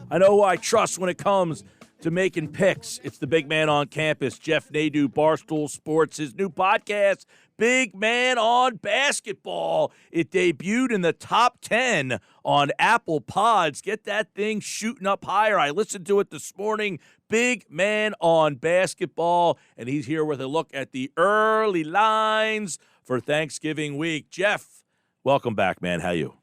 I know who I trust when it comes to making picks. It's the big man on campus, Jeff Nadu, Barstool Sports, his new podcast, Big Man on Basketball. It debuted in the top 10 on Apple Pods. Get that thing shooting up higher. I listened to it this morning. Big Man on Basketball, and he's here with a look at the early lines for Thanksgiving week. Jeff, welcome back, man. How you?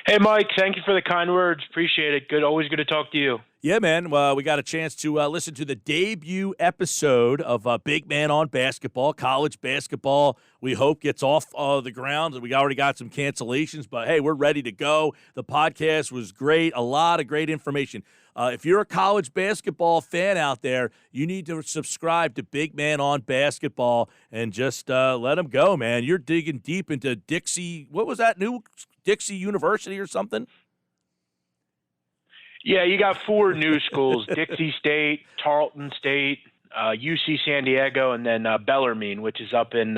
Hey, Mike. Thank you for the kind words. Appreciate it. Good. Always good to talk to you. Yeah, man. We got a chance to listen to the debut episode of Big Man on Basketball. College basketball, we hope, gets off the ground. We already got some cancellations, but, hey, we're ready to go. The podcast was great. A lot of great information. If you're a college basketball fan out there, you need to subscribe to Big Man on Basketball and just let them go, man. You're digging deep into Dixie. What was that, new Dixie University or something? Yeah, you got 4 new schools, Dixie State, Tarleton State, UC San Diego, and then Bellarmine, which is up in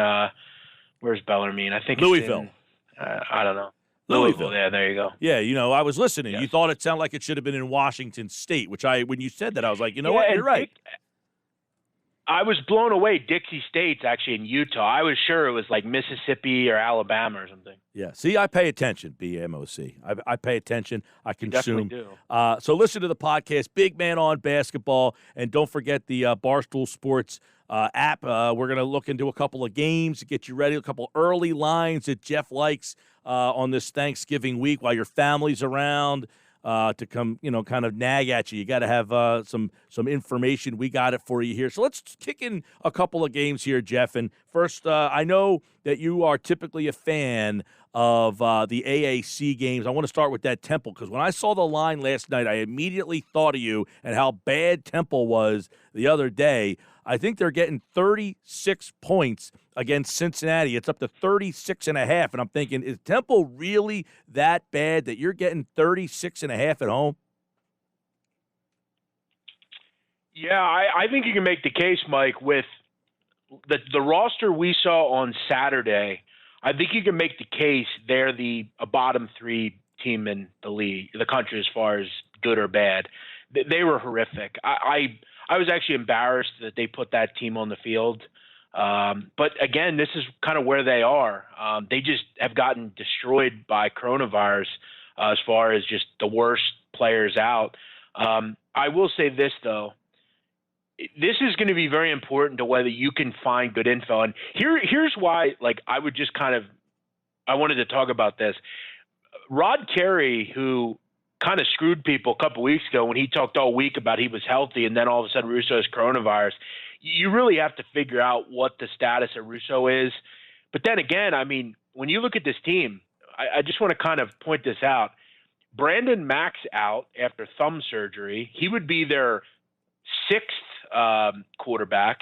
where's Bellarmine? I think Louisville. It's in, I don't know. Louisville. Yeah, there you go. Yeah, I was listening. Yes. You thought it sounded like it should have been in Washington State, which when you said that, I was like, what? You're right. I was blown away. Dixie State's actually in Utah. I was sure it was like Mississippi or Alabama or something. Yeah. See, I pay attention, BMOC. I pay attention. I consume. You definitely do. So listen to the podcast, Big Man on Basketball, and don't forget the Barstool Sports app. We're going to look into a couple of games to get you ready, a couple early lines that Jeff likes on this Thanksgiving week while your family's around. To come, kind of nag at you. You got to have some information. We got it for you here. So let's kick in a couple of games here, Jeff. And first, I know that you are typically a fan of the AAC games. I want to start with that Temple, because when I saw the line last night, I immediately thought of you and how bad Temple was the other day. I think they're getting 36 points against Cincinnati. It's up to 36.5, and I'm thinking, is Temple really that bad that you're getting 36.5 at home? Yeah, I think you can make the case, Mike, with the roster we saw on Saturday. I think you can make the case they're a bottom 3 team in the league, the country, as far as good or bad. They were horrific. I was actually embarrassed that they put that team on the field. But again, this is kind of where they are. They just have gotten destroyed by coronavirus as far as just the worst players out. I will say this, though. This is going to be very important to whether you can find good info. And here's why, I would just I wanted to talk about this. Rod Carey, who kind of screwed people a couple weeks ago when he talked all week about he was healthy and then all of a sudden Russo has coronavirus. You really have to figure out what the status of Russo is. But then again, when you look at this team, I just want to kind of point this out. Brandon Mack's out after thumb surgery. He would be their 6th quarterback.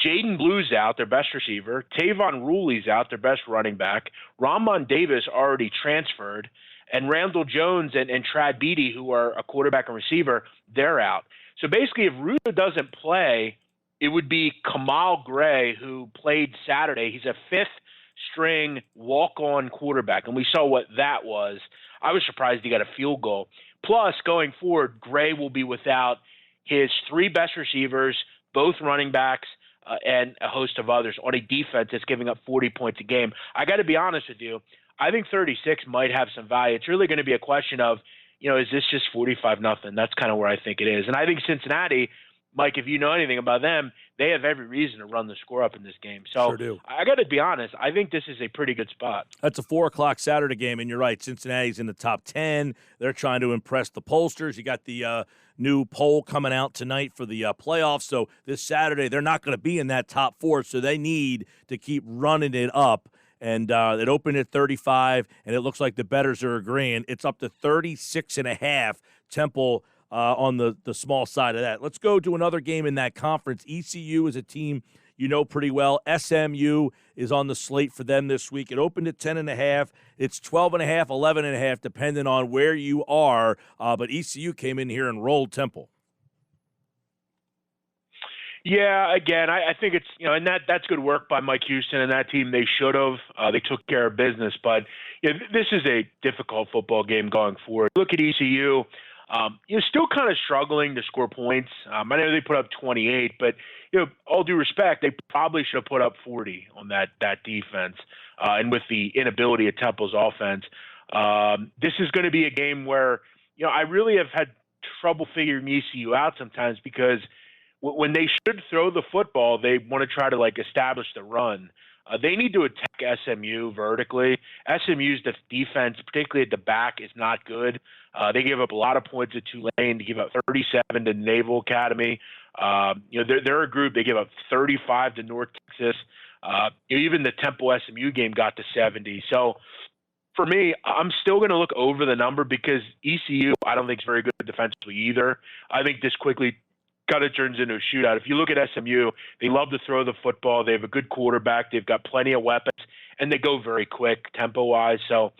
Jaden Blue's out, their best receiver. Tavon Rooley's out, their best running back. Ramon Davis already transferred. And Randall Jones and Trad Beatty, who are a quarterback and receiver, they're out. So basically, if Russo doesn't play, it would be Kamal Gray, who played Saturday. He's a 5th-string walk-on quarterback, and we saw what that was. I was surprised he got a field goal. Plus, going forward, Gray will be without his 3 best receivers, both running backs, and a host of others on a defense that's giving up 40 points a game. I got to be honest with you. I think 36 might have some value. It's really going to be a question of, is this just 45-0? That's kind of where I think it is. And I think Cincinnati, Mike, if you know anything about them, they have every reason to run the score up in this game. So sure do. I got to be honest. I think this is a pretty good spot. That's a 4 o'clock Saturday game, and you're right. Cincinnati's in the top 10. They're trying to impress the pollsters. You got the new poll coming out tonight for the playoffs. So this Saturday, they're not going to be in that top 4, so they need to keep running it up. And it opened at 35, and it looks like the bettors are agreeing. It's up to 36.5. Temple on the small side of that. Let's go to another game in that conference. ECU is a team you know pretty well. SMU is on the slate for them this week. It opened at 10.5. It's 12.5, 11.5, depending on where you are. But ECU came in here and rolled Temple. Yeah, again, I think it's and that's good work by Mike Houston and that team. They should have. They took care of business, but this is a difficult football game going forward. Look at ECU. You're still kind of struggling to score points. I know they put up 28, but all due respect, they probably should have put up 40 on that defense. And with the inability of Temple's offense, this is going to be a game where I really have had trouble figuring ECU out sometimes because when they should throw the football, they want to try to establish the run. They need to attack SMU vertically. SMU's defense, particularly at the back, is not good. They gave up a lot of points at Tulane. They gave up 37 to Naval Academy. They're a group. They gave up 35 to North Texas. Even the Temple SMU game got to 70. So for me, I'm still going to look over the number because ECU, I don't think is very good defensively either. I think this quickly kind of turns into a shootout. If you look at SMU, they love to throw the football. They have a good quarterback. They've got plenty of weapons, and they go very quick tempo-wise. So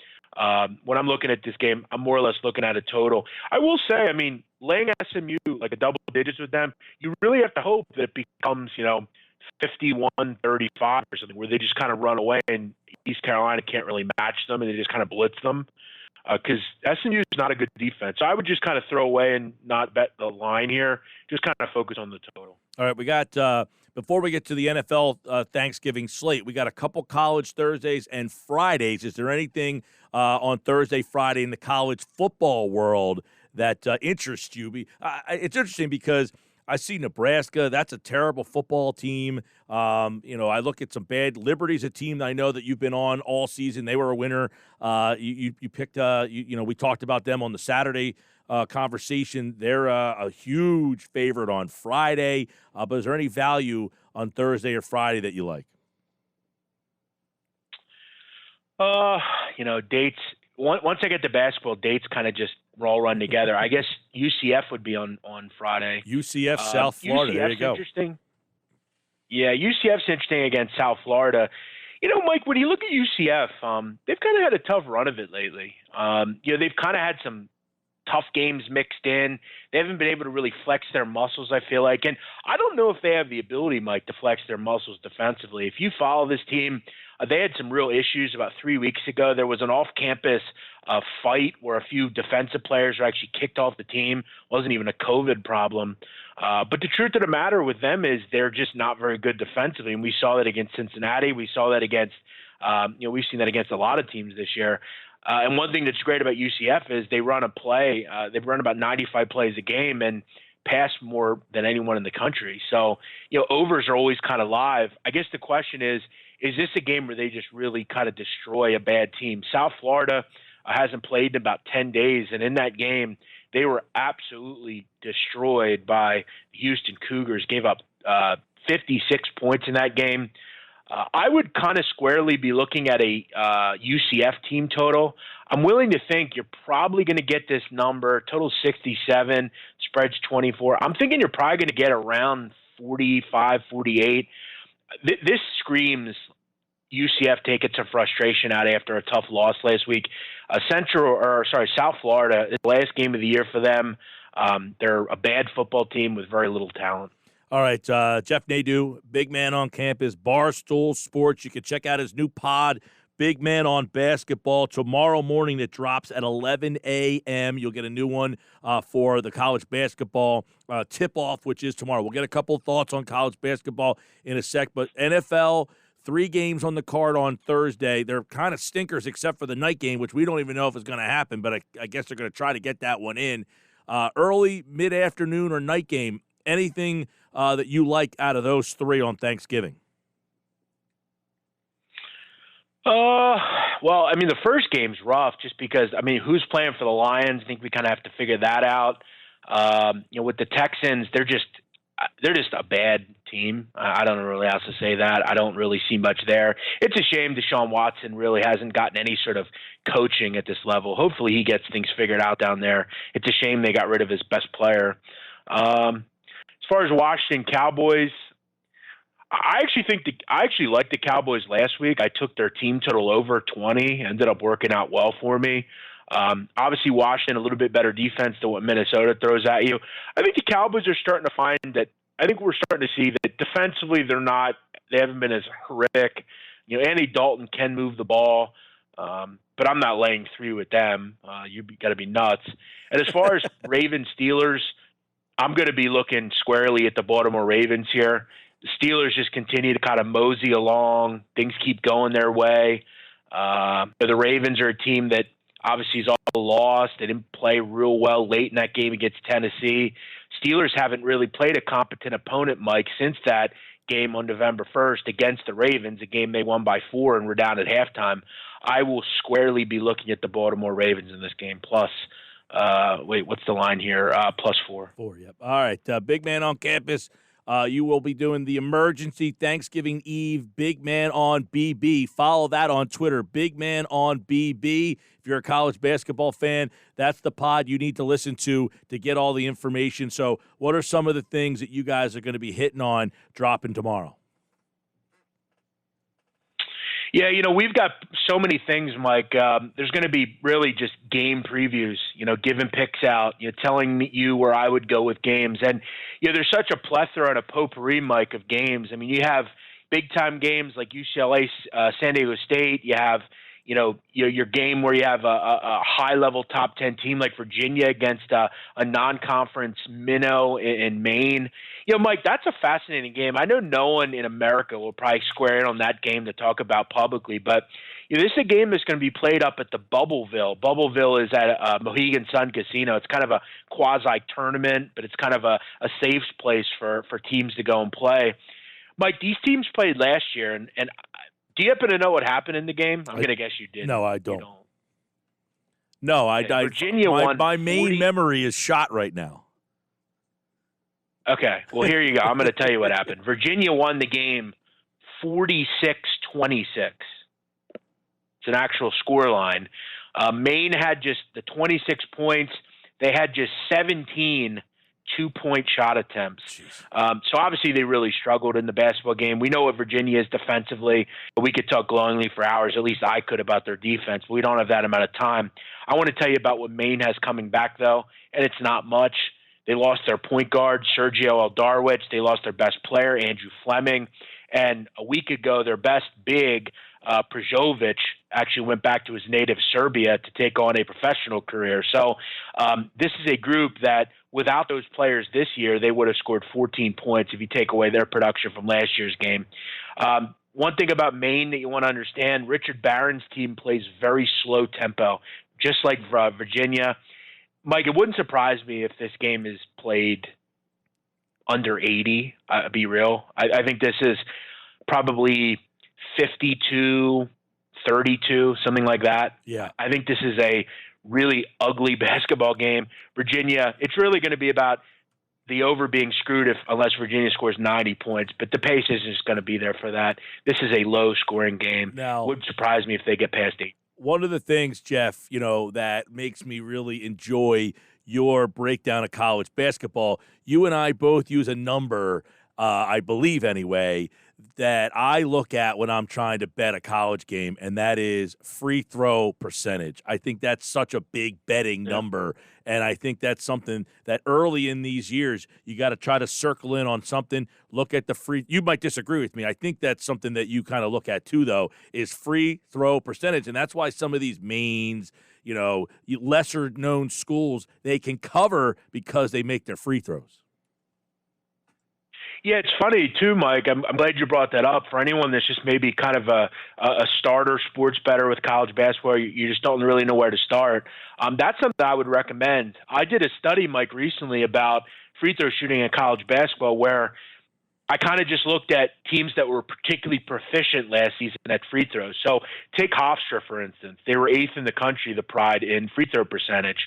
when I'm looking at this game, I'm more or less looking at a total. I will say, laying SMU like a double digits with them, you really have to hope that it becomes, 51-35 or something, where they just kind of run away and East Carolina can't really match them, and they just kind of blitz them. Because SMU is not a good defense. So I would just kind of throw away and not bet the line here. Just kind of focus on the total. All right, we got before we get to the NFL Thanksgiving slate, we got a couple college Thursdays and Fridays. Is there anything on Thursday, Friday in the college football world that interests you? It's interesting because I see Nebraska. That's a terrible football team. I look at some bad. Liberty's a team that I know that you've been on all season. They were a winner. You picked. We talked about them on the Saturday conversation. They're a huge favorite on Friday. But is there any value on Thursday or Friday that you like? Dates. Once I get to basketball, dates kind of just all run together. I guess UCF would be on Friday. UCF, South Florida. UCF's there you go. Interesting. Yeah, UCF's interesting against South Florida. Mike, when you look at UCF, they've kind of had a tough run of it lately. They've kind of had some tough games mixed in. They haven't been able to really flex their muscles, I feel like. And I don't know if they have the ability, Mike, to flex their muscles defensively. If you follow this team, they had some real issues about 3 weeks ago. There was an off-campus fight where a few defensive players were actually kicked off the team. It wasn't even a COVID problem. But the truth of the matter with them is they're just not very good defensively. And we saw that against Cincinnati. We saw that against, we've seen that against a lot of teams this year. And one thing that's great about UCF is they run a play. They've run about 95 plays a game and pass more than anyone in the country. So, overs are always kind of live. I guess the question is this a game where they just really kind of destroy a bad team? South Florida hasn't played in about 10 days, and in that game, they were absolutely destroyed by the Houston Cougars, gave up 56 points in that game. I would kind of squarely be looking at a UCF team total. I'm willing to think you're probably going to get this number, total 67, spreads 24. I'm thinking you're probably going to get around 45, 48. This screams UCF taking some frustration out after a tough loss last week. South Florida, the last game of the year for them. They're a bad football team with very little talent. All right, Jeff Nadu, Big Man on Campus, Barstool Sports. You can check out his new pod, Big Man on Basketball, tomorrow morning. It drops at 11 a.m. You'll get a new one for the college basketball tip-off, which is tomorrow. We'll get a couple thoughts on college basketball in a sec, but NFL, 3 games on the card on Thursday. They're kind of stinkers except for the night game, which we don't even know if it's going to happen, but I guess they're going to try to get that one in. Early, mid-afternoon, or night game, anything that you like out of those 3 on Thanksgiving? Well, the first game's rough just because, who's playing for the Lions? I think we kind of have to figure that out. With the Texans, they're just a bad team. I don't know really how else to say that. I don't really see much there. It's a shame Deshaun Watson really hasn't gotten any sort of coaching at this level. Hopefully he gets things figured out down there. It's a shame they got rid of his best player. As far as Washington Cowboys, I actually liked the Cowboys last week. I took their team total over 20. Ended up working out well for me. Obviously, Washington a little bit better defense than what Minnesota throws at you. I think the Cowboys are starting to find that I think we're starting to see that defensively they haven't been as horrific. Andy Dalton can move the ball, but I'm not laying 3 with them. You got to be nuts. And as far as Ravens Steelers, I'm going to be looking squarely at the Baltimore Ravens here. The Steelers just continue to kind of mosey along. Things keep going their way. The Ravens are a team that obviously is all lost. They didn't play real well late in that game against Tennessee. Steelers haven't really played a competent opponent, Mike, since that game on November 1st against the Ravens, a game they won by 4 and were down at halftime. I will squarely be looking at the Baltimore Ravens in this game. Plus, what's the line here? +4. 4, yep. All right, big man on campus. You will be doing the emergency Thanksgiving Eve Big Man on BB. Follow that on Twitter, Big Man on BB. If you're a college basketball fan, that's the pod you need to listen to get all the information. So what are some of the things that you guys are going to be hitting on dropping tomorrow? Yeah, we've got so many things, Mike. There's going to be really just game previews, giving picks out, telling you where I would go with games. And, there's such a plethora and a potpourri, Mike, of games. I mean, you have big-time games like UCLA, San Diego State. You have, your game where you have a high-level top 10 team like Virginia against a non-conference minnow in Maine. Mike, that's a fascinating game. I know no one in America will probably square in on that game to talk about publicly, but this is a game that's going to be played up at the Bubbleville. Bubbleville is at Mohegan Sun Casino. It's kind of a quasi-tournament, but it's kind of a safe place for teams to go and play. Mike, these teams played last year, and do you happen to know what happened in the game? I'm going to guess you did. No, I don't. No, Virginia won. My main memory is shot right now. Okay, well, here you go. I'm going to tell you what happened. Virginia won the game 46-26. It's an actual score line. Maine had just the 26 points. They had just 17 two-point shot attempts. So obviously they really struggled in the basketball game. We know what Virginia is defensively. We could talk glowingly for hours, at least I could, about their defense, but we don't have that amount of time. I want to tell you about what Maine has coming back, though, and it's not much. They lost their point guard, Sergio Aldarwich. They lost their best player, Andrew Fleming. And a week ago, their best big, Przovic, actually went back to his native Serbia to take on a professional career. So this is a group that, without those players this year, they would have scored 14 points if you take away their production from last year's game. One thing about Maine that you want to understand, Richard Barron's team plays very slow tempo, just like Virginia. Mike, it wouldn't surprise me if this game is played under 80, be real. I think this is probably 52-32, something like that. Yeah. I think this is a really ugly basketball game. Virginia, it's really going to be about the over being screwed unless Virginia scores 90 points, but the pace isn't just going to be there for that. This is a low-scoring game. Now, wouldn't surprise me if they get past 8. One of the things, Jeff, that makes me really enjoy your breakdown of college basketball, you and I both use a number, I believe anyway, that I look at when I'm trying to bet a college game, and that is free throw percentage. I think that's such a big betting number, and I think that's something that early in these years you got to try to circle in on something, look at the free – you might disagree with me. I think that's something that you kind of look at too, though, is free throw percentage, and that's why some of these mains – lesser-known schools, they can cover because they make their free throws. Yeah, it's funny, too, Mike. I'm glad you brought that up. For anyone that's just maybe kind of a starter sports bettor with college basketball, you just don't really know where to start. That's something I would recommend. I did a study, Mike, recently about free throw shooting in college basketball where I kind of just looked at teams that were particularly proficient last season at free throws. So take Hofstra, for instance. They were 8th in the country, the Pride, in free throw percentage.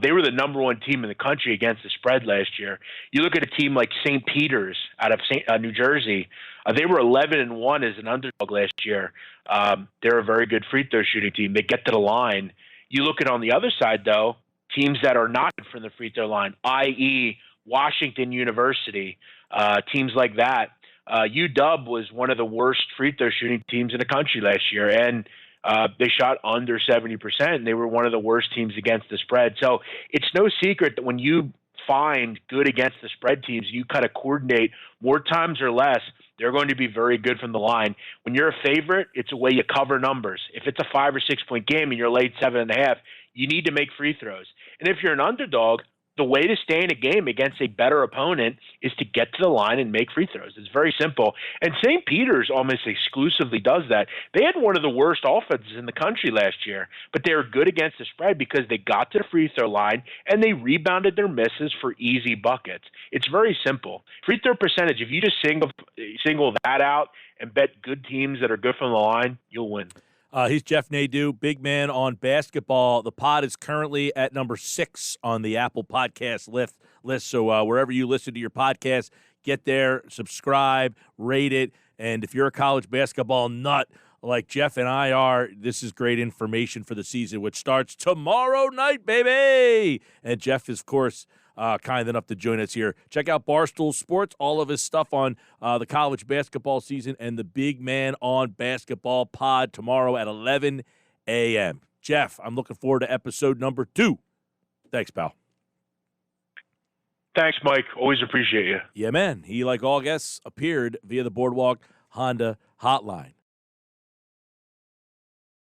They were the number 1 team in the country against the spread last year. You look at a team like St. Peter's out of New Jersey. They were 11-1 as an underdog last year. They're a very good free throw shooting team. They get to the line. You look at on the other side, though, teams that are not good from the free throw line, i.e., Washington University, teams like that. UW was one of the worst free throw shooting teams in the country last year, and they shot under 70%, and they were one of the worst teams against the spread. So it's no secret that when you find good against the spread teams, you kind of coordinate more times or less, they're going to be very good from the line. When you're a favorite, it's a way you cover numbers. If it's a 5 or 6 point game and you're late 7.5, you need to make free throws. And if you're an underdog, the way to stay in a game against a better opponent is to get to the line and make free throws. It's very simple. And St. Peter's almost exclusively does that. They had one of the worst offenses in the country last year, but they were good against the spread because they got to the free throw line and they rebounded their misses for easy buckets. It's very simple. Free throw percentage, if you just single that out and bet good teams that are good from the line, you'll win. He's Jeff Nadu, big man on basketball. The pod is currently at number 6 on the Apple Podcast list. So wherever you listen to your podcast, get there, subscribe, rate it. And if you're a college basketball nut like Jeff and I are, this is great information for the season, which starts tomorrow night, baby. And Jeff is, of course, kind enough to join us here. Check out Barstool Sports, all of his stuff on the college basketball season, and the Big Man on Basketball pod tomorrow at 11 a.m. Jeff, I'm looking forward to episode number 2. Thanks, pal. Thanks, Mike. Always appreciate you. Yeah, man. He, like all guests, appeared via the Boardwalk Honda hotline.